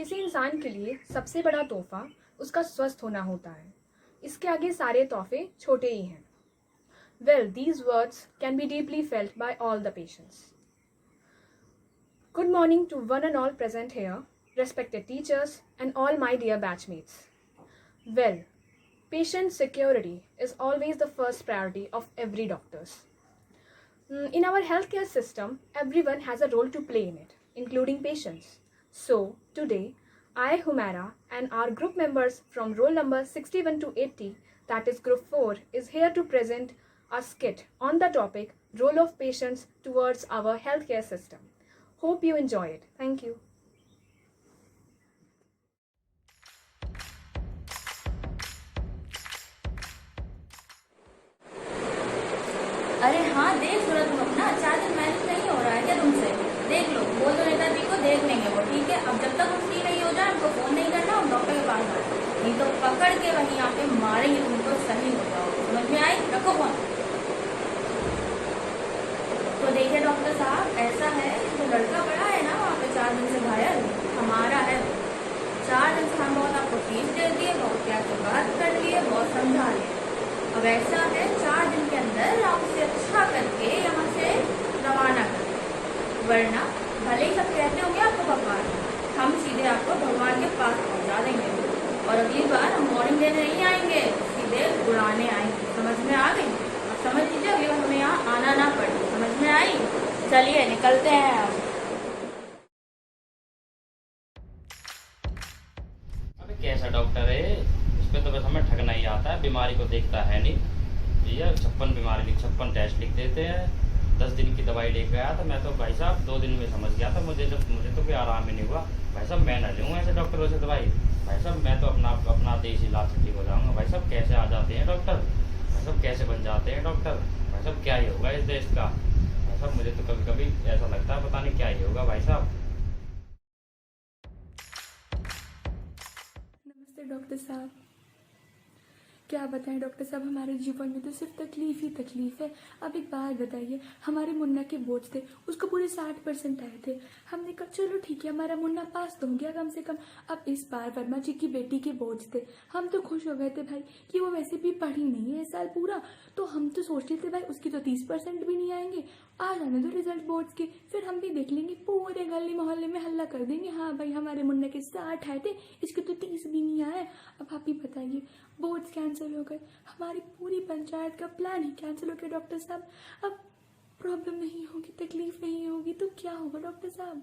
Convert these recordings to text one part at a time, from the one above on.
किसी इंसान के लिए सबसे बड़ा तोहफा उसका स्वस्थ होना होता है। इसके आगे सारे तोहफे छोटे ही हैं। Well, these words can be deeply felt by all the patients. Good morning to one and all present here, respected teachers and all my dear batchmates. Well, patient security is always the first priority of every doctor's. In our healthcare system, everyone has a role to play in it, including patients. So, today, I, Humera, and our group members from roll number 61 to 80, that is group 4, is here to present a skit on the topic Role of Patients Towards Our Healthcare System. Hope you enjoy it. Thank you. अरे हाँ, देख लो तुम अपना 4 दिन manage नहीं हो रहा है क्या तुमसे? देख लो, बोल दो नेताजी को, देख लेंगे वो, ठीक है? अब जब तक हम फ्री नहीं हो जाए, उनको फोन नहीं करना, हम डॉक्टर के पास जाए, नहीं तो पकड़ के वहीं यहाँ पे मारेंगे तुमको, सही हो जाओ। समझ में आई? रखो फोन। तो देखिए डॉक्टर साहब, ऐसा है जो लड़का पड़ा है ना वहाँ पे 4 दिन से घायल, हमारा है। 4 दिन से हम बहुत आपको फीस दे दिए, बहुत क्या तो बात कर लिए, बहुत समझा लिए। अब ऐसा है 4 दिन के अंदर आप उसे अच्छा करके यहाँ से रवाना कर, वरना भले ही सब कहते होंगे आपको भगवान, हम सीधे आपको भगवान के पास पहुँचा देंगे। और अगली बार हम वार्निंग देने नहीं आएंगे, सीधे उड़ाने आएंगे। समझ में आ गई? अब समझ लीजिए, अगली बार हमें यहाँ आना ना पड़े। समझ में आई? चलिए निकलते हैं अब। अबे कैसा डॉक्टर है? उस पे तो बस हमें ठगना ही आता है, बीमारी को देखता है नहीं। भैया 56 बीमारी लिख 56 टेस्ट लिख देते हैं। 10 दिन की दवाई लेके गया था मैं तो भाई साहब, 2 दिन में समझ गया था। मुझे तो कोई आराम ही नहीं हुआ भाई साहब। मैं ना लूँ ऐसे डॉक्टरों से दवाई भाई साहब। मैं तो अपना देसी इलाज से ठीक हो जाऊँगा भाई साहब। कैसे आ जाते हैं डॉक्टर भाई साहब, कैसे बन जाते हैं डॉक्टर भाई साहब? क्या ही होगा इस देश का भाई साहब? मुझे तो कभी कभी ऐसा लगता है पता नहीं क्या ही होगा भाई साहब। नमस्ते डॉक्टर साहब। क्या बताएं डॉक्टर साहब, हमारे जीवन में तो सिर्फ तकलीफ ही तकलीफ है। अब एक बात बताइए, हमारे मुन्ना के बोझ थे, उसको पूरे 60% आए थे। हमने कहा चलो ठीक है, हमारा मुन्ना पास तो हो गया कम से कम। अब इस बार वर्मा जी की बेटी के बोझ थे। हम तो खुश हो गए थे भाई कि वो वैसे भी पढ़ी नहीं है इस साल पूरा, तो हम तो सोचते थे भाई उसकी तो 30% भी नहीं आएंगे। आ जाने दो रिजल्ट बोर्ड्स के, फिर हम भी देख लेंगे, पूरे गली मोहल्ले में हल्ला कर देंगे, हाँ भाई हमारे मुन्ना के 60 आए थे, इसके तो 30 भी नहीं आए। अब आप ही बताइए, बोर्ड्स कैंसिल हो गए, हमारी पूरी पंचायत का प्लान ही कैंसिल हो गया डॉक्टर साहब। अब प्रॉब्लम नहीं होगी, तकलीफ नहीं होगी तो क्या होगा डॉक्टर साहब?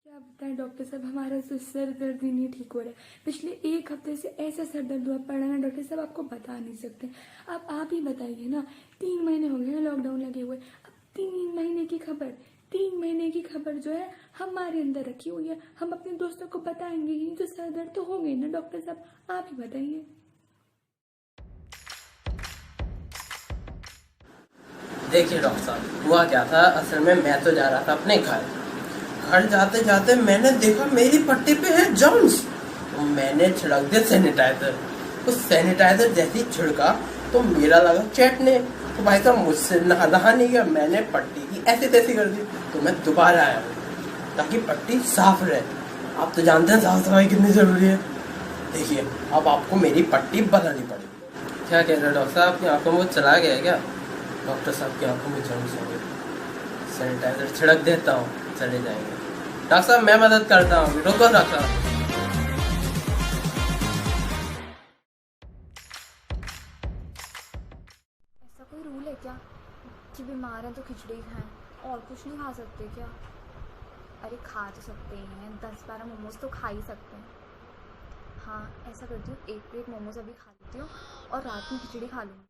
क्या बताएं डॉक्टर साहब, हमारा तो सर दर्द ही नहीं ठीक हो रहा है। पिछले 1 हफ्ते से ऐसा सर दर्द हुआ पड़ा ना डॉक्टर साहब, आपको बता नहीं सकते। अब आप ही बताइए ना, 3 महीने हो गए ना लॉकडाउन लगे हुए। अब 3 महीने की खबर, 3 महीने की खबर जो है हमारे अंदर रखी हुई है, हम अपने दोस्तों को बताएंगे ही नहीं तो सर दर्द तो हो गई ना डॉक्टर साहब। आप ही बताइए। देखिए डॉक्टर साहब, हुआ क्या था असल में, मैं तो जा रहा था अपने घर जाते जाते मैंने देखा मेरी पट्टी पे है जर्म्स। तो मैंने छिड़क दिया सैनिटाइजर। उस सैनिटाइजर जैसे ही छिड़का तो मेरा लगा चटने। तो भाई साहब मुझसे नहा नहीं गया, मैंने पट्टी की ऐसी तैसी कर दी। तो मैं दोबारा आया हूँ ताकि पट्टी साफ रहे। आप तो जानते हैं साफ सफाई कितनी जरूरी है। देखिए अब आपको मेरी पट्टी बदलनी पड़ेगी। क्या कह रहे हो डॉक्टर साहब, आपकी आंखों में चला गया है क्या? डॉक्टर साहब की आंखों में जर्म्स हो गए, सैनिटाइजर छिड़क देता हूँ, चले जाएंगे। डॉक्टर साहब मैं मदद करता हूँ, रुको डॉक्टर साहब। ऐसा कोई रूल है क्या कि बीमार हैं तो खिचड़ी खाएं और कुछ नहीं खा सकते क्या? अरे खा तो सकते ही हैं, 10-12 मोमोज तो खा ही सकते हैं। हाँ ऐसा करती हूँ, 1 प्लेट मोमोज अभी खा लेती हूँ और रात में खिचड़ी खा लूँगी।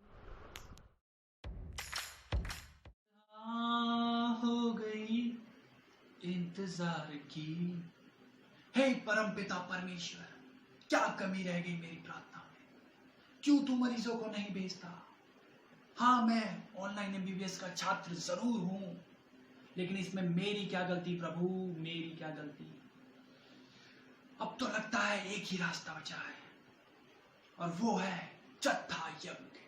हो गई इंतजार की। हे परमपिता परमेश्वर, क्या कमी रह गई मेरी प्रार्थना में? क्यों तू मरीजों को नहीं भेजता? हाँ मैं ऑनलाइन एमबीबीएस का छात्र जरूर हूं, लेकिन इसमें मेरी क्या गलती प्रभु, मेरी क्या गलती? अब तो लगता है एक ही रास्ता बचा है और वो है चत्था यज्ञ।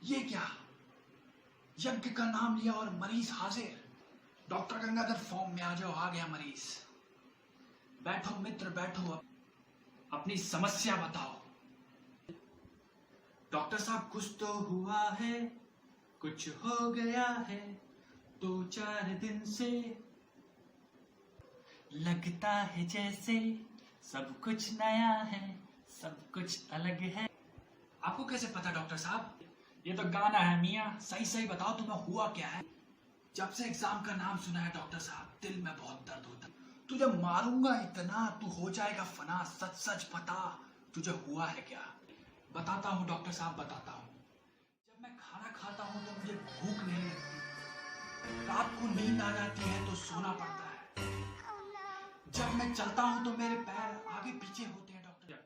ये क्या, यज्ञ का नाम लिया और मरीज हाजिर। डॉक्टर गंगाधर फॉर्म में आ जाओ, आ गया मरीज। बैठो मित्र बैठो, अपनी समस्या बताओ। डॉक्टर साहब कुछ तो हुआ है, कुछ हो गया है 2-4 दिन से, लगता है जैसे सब कुछ नया है, सब कुछ अलग है। आपको कैसे पता डॉक्टर साहब? ये तो गाना है मियाँ, सही सही बताओ तुम्हें हुआ क्या है? जब से एग्जाम का नाम सुना है डॉक्टर साहब, दिल में बहुत दर्द होता है। तुझे मारूंगा इतना, तू हो जाएगा फना। सच सच बता, तुझे हुआ है क्या? बताता हूँ डॉक्टर साहब, बताता हूँ। जब मैं खाना खाता हूँ तो मुझे भूख नहीं लगती, रात को नींद आ जाती है तो सोना पड़ता है। जब मैं चलता हूँ तो मेरे पैर आगे पीछे होते हैं। डॉक्टर,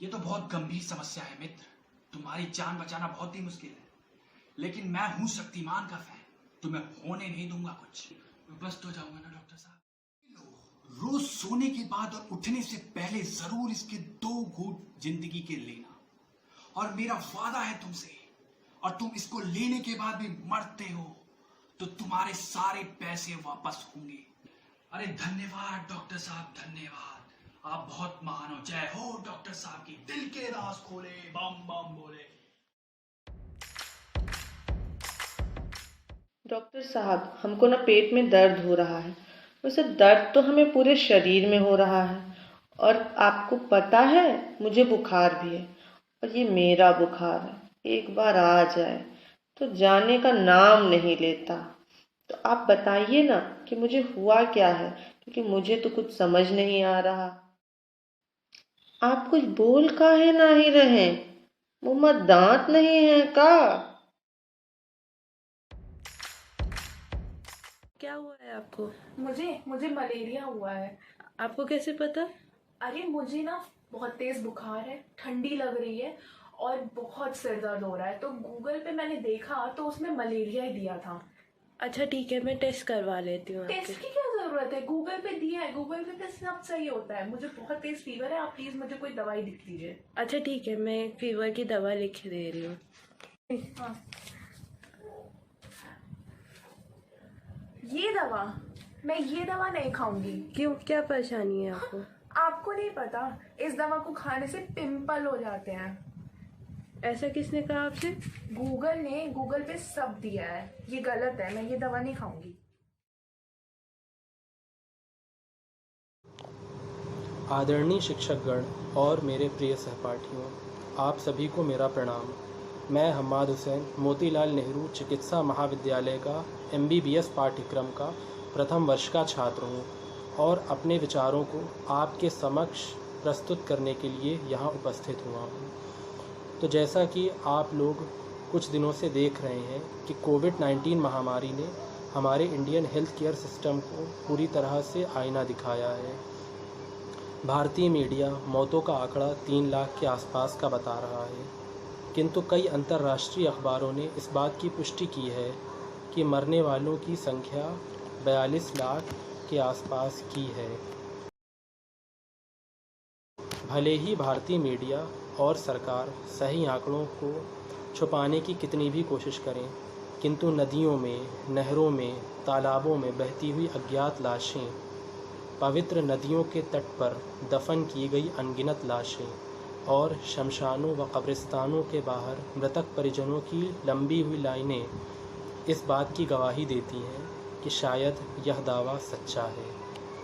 ये तो बहुत गंभीर समस्या है मित्र, तुम्हारी जान बचाना बहुत ही मुश्किल है, लेकिन मैं हूँ शक्तिमान का फैन, तुम्हें होने नहीं दूंगा कुछ। बस तो जाऊंगा ना डॉक्टर साहब। रोज सोने के बाद और उठने से पहले जरूर इसके 2 घूंट जिंदगी के लेना, और मेरा वादा है तुमसे, और तुम इसको लेने के बाद भी मरते हो तो तुम्हारे सारे पैसे वापस होंगे। अरे धन्यवाद डॉक्टर साहब, धन्यवाद, आप बहुत महान हो। जय हो डॉक्टर साहब की। दिल के राज खोले, बम बम बोले। डॉक्टर साहब, हमको ना पेट में दर्द हो रहा है। वैसे दर्द तो हमें पूरे शरीर में हो रहा है, और आपको पता है मुझे बुखार भी है, और ये मेरा बुखार है, एक बार आ जाए तो जाने का नाम नहीं लेता। तो आप बताइए ना कि मुझे हुआ क्या है, क्योंकि मुझे तो कुछ समझ नहीं आ रहा। आप कुछ बोल काहे नहीं रहे? मुंह में दांत नहीं है का? क्या हुआ है आपको? मुझे मलेरिया हुआ है। आपको कैसे पता? अरे मुझे ना बहुत तेज बुखार है, ठंडी लग रही है और बहुत सिर दर्द हो रहा है। तो गूगल पे मैंने देखा तो उसमें मलेरिया ही दिया था। अच्छा ठीक है, मैं टेस्ट करवा लेती हूँ। टेस्ट की क्या जरूरत है? गूगल पे दिया है, गूगल पे सब सही होता है। मुझे बहुत तेज फीवर है, आप प्लीज मुझे कोई दवाई लिख दीजिए। अच्छा ठीक है, मैं फीवर की दवा लिख दे रही हूँ। हाँ। ये दवा? मैं ये दवा नहीं खाऊंगी। क्यों, क्या परेशानी है आपको? आपको नहीं पता, इस दवा को खाने से पिंपल हो जाते हैं। ऐसा किसने कहा आपसे? गूगल ने, गूगल पे सब दिया है। ये गलत है, मैं ये दवा नहीं खाऊंगी। आदरणीय शिक्षकगण और मेरे प्रिय सहपाठियों, आप सभी को मेरा प्रणाम। मैं हम्माद हुसैन मोतीलाल नेहरू चिकित्सा महाविद्यालय का MBBS पाठ्यक्रम का प्रथम वर्ष का छात्र हूँ, और अपने विचारों को आपके समक्ष प्रस्तुत करने के लिए यहाँ उपस्थित हुआ हूँ। तो जैसा कि आप लोग कुछ दिनों से देख रहे हैं कि कोविड-19 महामारी ने हमारे इंडियन हेल्थ केयर सिस्टम को पूरी तरह से आईना दिखाया है। भारतीय मीडिया मौतों का आंकड़ा 3 लाख के आसपास का बता रहा है, किंतु कई अंतर्राष्ट्रीय अखबारों ने इस बात की पुष्टि की है कि मरने वालों की संख्या 42 लाख के आसपास की है। भले ही भारतीय मीडिया और सरकार सही आंकड़ों को छुपाने की कितनी भी कोशिश करें, किंतु नदियों में, नहरों में, तालाबों में बहती हुई अज्ञात लाशें, पवित्र नदियों के तट पर दफन की गई अनगिनत लाशें और शमशानों व कब्रिस्तानों के बाहर मृतक परिजनों की लंबी हुई लाइनें इस बात की गवाही देती हैं कि शायद यह दावा सच्चा है,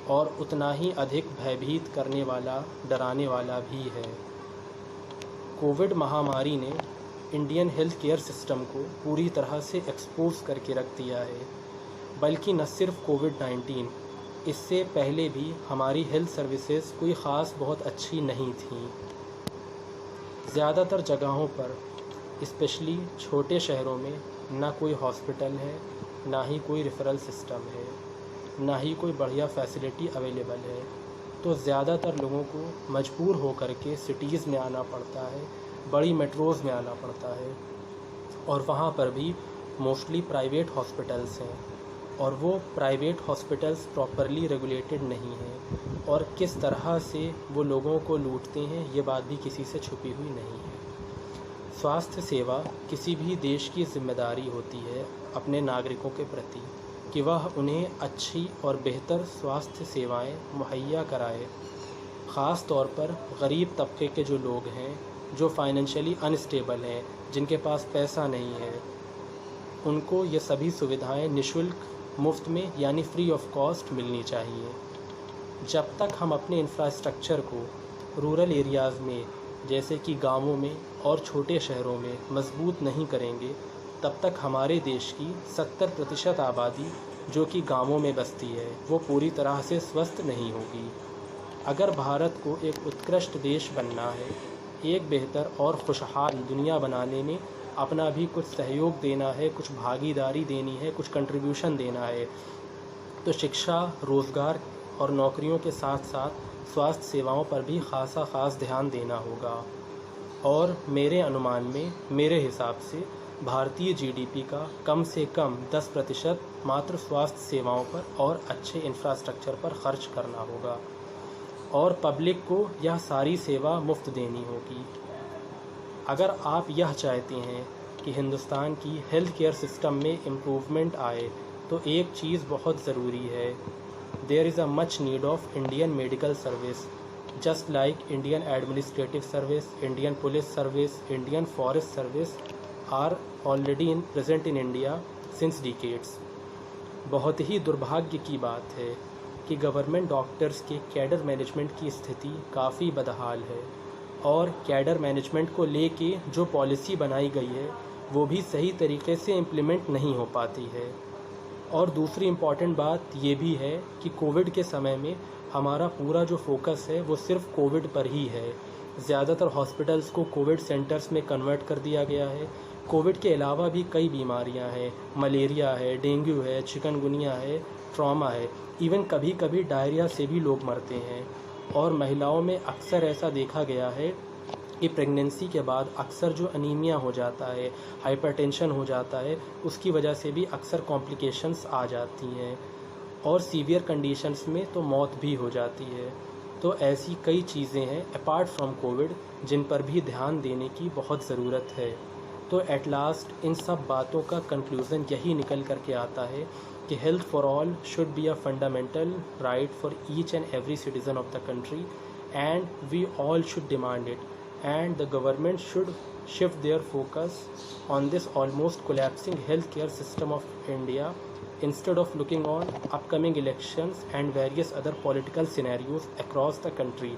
और उतना ही अधिक भयभीत करने वाला, डराने वाला भी है। कोविड महामारी ने इंडियन हेल्थ केयर सिस्टम को पूरी तरह से एक्सपोज करके रख दिया है, बल्कि न सिर्फ कोविड-19, इससे पहले भी हमारी हेल्थ सर्विसेज कोई ख़ास बहुत अच्छी नहीं थी। ज़्यादातर जगहों पर, स्पेशली छोटे शहरों में, ना कोई हॉस्पिटल है, ना ही कोई रेफरल सिस्टम है, ना ही कोई बढ़िया फैसिलिटी अवेलेबल है। तो ज़्यादातर लोगों को मजबूर होकर के सिटीज़ में आना पड़ता है, बड़ी मेट्रोज़ में आना पड़ता है, और वहाँ पर भी मोस्टली प्राइवेट हॉस्पिटल्स हैं, और वो प्राइवेट हॉस्पिटल्स प्रॉपरली रेगुलेटेड नहीं हैं, और किस तरह से वो लोगों को लूटते हैं ये बात भी किसी से छुपी हुई नहीं है। स्वास्थ्य सेवा किसी भी देश की जिम्मेदारी होती है अपने नागरिकों के प्रति, कि वह उन्हें अच्छी और बेहतर स्वास्थ्य सेवाएं मुहैया कराए। ख़ास तौर पर गरीब तबके के जो लोग हैं, जो फाइनेंशियली अनस्टेबल हैं, जिनके पास पैसा नहीं है, उनको ये सभी सुविधाएं निःशुल्क, मुफ्त में यानी फ्री ऑफ कॉस्ट मिलनी चाहिए। जब तक हम अपने इंफ्रास्ट्रक्चर को रूरल एरियाज़ में जैसे कि गांवों में और छोटे शहरों में मजबूत नहीं करेंगे, तब तक हमारे देश की 70% आबादी जो कि गांवों में बसती है वो पूरी तरह से स्वस्थ नहीं होगी। अगर भारत को एक उत्कृष्ट देश बनना है, एक बेहतर और खुशहाल दुनिया बनाने में अपना भी कुछ सहयोग देना है, कुछ भागीदारी देनी है, कुछ कंट्रीब्यूशन देना है, तो शिक्षा, रोज़गार और नौकरियों के साथ साथ स्वास्थ्य सेवाओं पर भी ख़ास ध्यान देना होगा। और मेरे अनुमान में, मेरे हिसाब से भारतीय जीडीपी का कम से कम 10% मात्र स्वास्थ्य सेवाओं पर और अच्छे इंफ्रास्ट्रक्चर पर खर्च करना होगा और पब्लिक को यह सारी सेवा मुफ्त देनी होगी। अगर आप यह चाहते हैं कि हिंदुस्तान की हेल्थ केयर सिस्टम में इम्प्रूवमेंट आए, तो एक चीज़ बहुत ज़रूरी है। There is a much need of Indian medical service, just like Indian Administrative Service, Indian Police Service, Indian Forest Service are already present in India since decades. बहुत ही दुर्भाग्य की बात है कि गवर्नमेंट डॉक्टर्स के कैडर मैनेजमेंट की स्थिति काफ़ी बदहाल है और कैडर मैनेजमेंट को लेके जो पॉलिसी बनाई गई है वो भी सही तरीके से इम्प्लीमेंट नहीं हो पाती है। और दूसरी इम्पॉर्टेंट बात ये भी है कि कोविड के समय में हमारा पूरा जो फोकस है वो सिर्फ कोविड पर ही है। ज़्यादातर हॉस्पिटल्स को कोविड सेंटर्स में कन्वर्ट कर दिया गया है। कोविड के अलावा भी कई बीमारियां हैं, मलेरिया है, डेंगू है, चिकनगुनिया है, ट्रॉमा है, इवन कभी कभी डायरिया से भी लोग मरते हैं। और महिलाओं में अक्सर ऐसा देखा गया है कि प्रेगनेंसी के बाद अक्सर जो अनीमिया हो जाता है, हाइपरटेंशन हो जाता है, उसकी वजह से भी अक्सर कॉम्प्लिकेशंस आ जाती हैं और सीवियर कंडीशंस में तो मौत भी हो जाती है। तो ऐसी कई चीज़ें हैं अपार्ट फ्रॉम कोविड जिन पर भी ध्यान देने की बहुत ज़रूरत है। तो एट लास्ट इन सब बातों का कंक्लूज़न यही निकल कर के आता है कि health for all should be a fundamental right for each and every citizen of the country and we all should demand it and the government should shift their focus on this almost collapsing healthcare system of India instead of looking on upcoming elections and various other political scenarios across the country.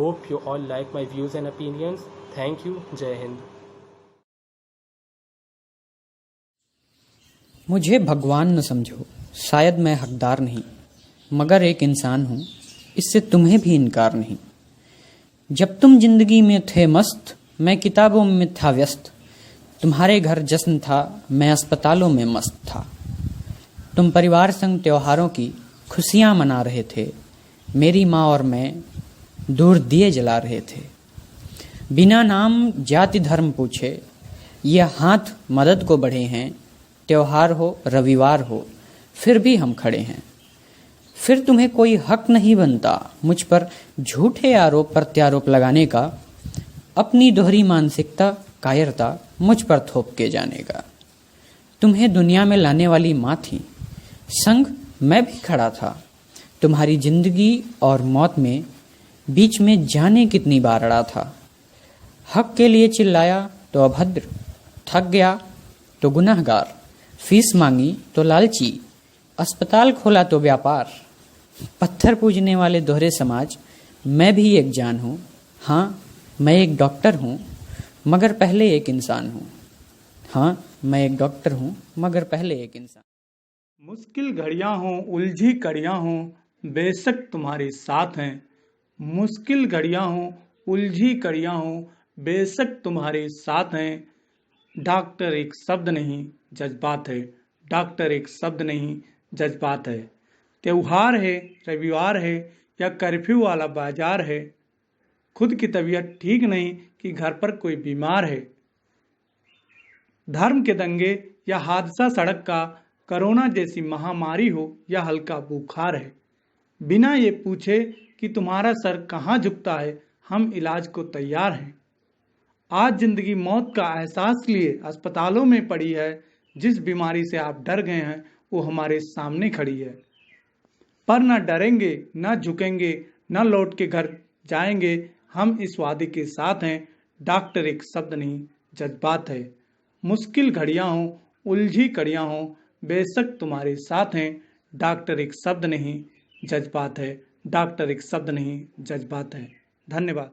Hope you all like my views and opinions. Thank you. Jai Hind. मुझे भगवान न समझो, शायद मैं हकदार नहीं, मगर एक इंसान हूँ, इससे तुम्हें भी इनकार नहीं। जब तुम जिंदगी में थे मस्त, मैं किताबों में था व्यस्त। तुम्हारे घर जश्न था, मैं अस्पतालों में मस्त था। तुम परिवार संग त्योहारों की खुशियाँ मना रहे थे, मेरी माँ और मैं दूर दिए जला रहे थे। बिना नाम जाति धर्म पूछे ये हाथ मदद को बढ़े हैं। त्योहार हो रविवार हो फिर भी हम खड़े हैं। फिर तुम्हें कोई हक नहीं बनता मुझ पर झूठे आरोप प्रत्यारोप लगाने का। अपनी दोहरी मानसिकता कायरता मुझ पर थोप के जाने का। तुम्हें दुनिया में लाने वाली माँ थी, संग मैं भी खड़ा था। तुम्हारी जिंदगी और मौत में बीच में जाने कितनी बार अड़ा था। हक के लिए चिल्लाया तो अभद्र, थक गया तो गुनहगार, फीस मांगी तो लालची, अस्पताल खोला तो व्यापार। पत्थर पूजने वाले दोहरे समाज मैं भी एक जान हूँ। हाँ, मैं एक डॉक्टर हूँ मगर पहले एक इंसान हूँ। हाँ, मैं एक डॉक्टर हूँ मगर पहले एक इंसान। मुश्किल घड़ियाँ हों, उलझी कड़ियाँ हों, बेशक तुम्हारे साथ हैं। मुश्किल घड़ियाँ हों, उलझी कड़ियाँ हों, बेशक तुम्हारे साथ हैं। डॉक्टर एक शब्द नहीं जज्बात है। डॉक्टर एक शब्द नहीं जज्बात है। त्योहार है, रविवार है या कर्फ्यू वाला बाजार है, खुद की तबीयत ठीक नहीं कि घर पर कोई बीमार है। धर्म के दंगे या हादसा सड़क का, कोरोना जैसी महामारी हो या हल्का बुखार है, बिना ये पूछे कि तुम्हारा सर कहाँ झुकता है, हम इलाज को तैयार हैं। आज जिंदगी मौत का एहसास लिए अस्पतालों में पड़ी है। जिस बीमारी से आप डर गए हैं वो हमारे सामने खड़ी है। पर न डरेंगे, न झुकेंगे, न लौट के घर जाएंगे। हम इस वादे के साथ हैं, डॉक्टर एक शब्द नहीं जज्बात है। मुश्किल घड़ियां हों, उलझी कड़ियां हों, बेशक तुम्हारे साथ हैं। डॉक्टर एक शब्द नहीं जज्बात है। डॉक्टर एक शब्द नहीं जज्बात है। धन्यवाद।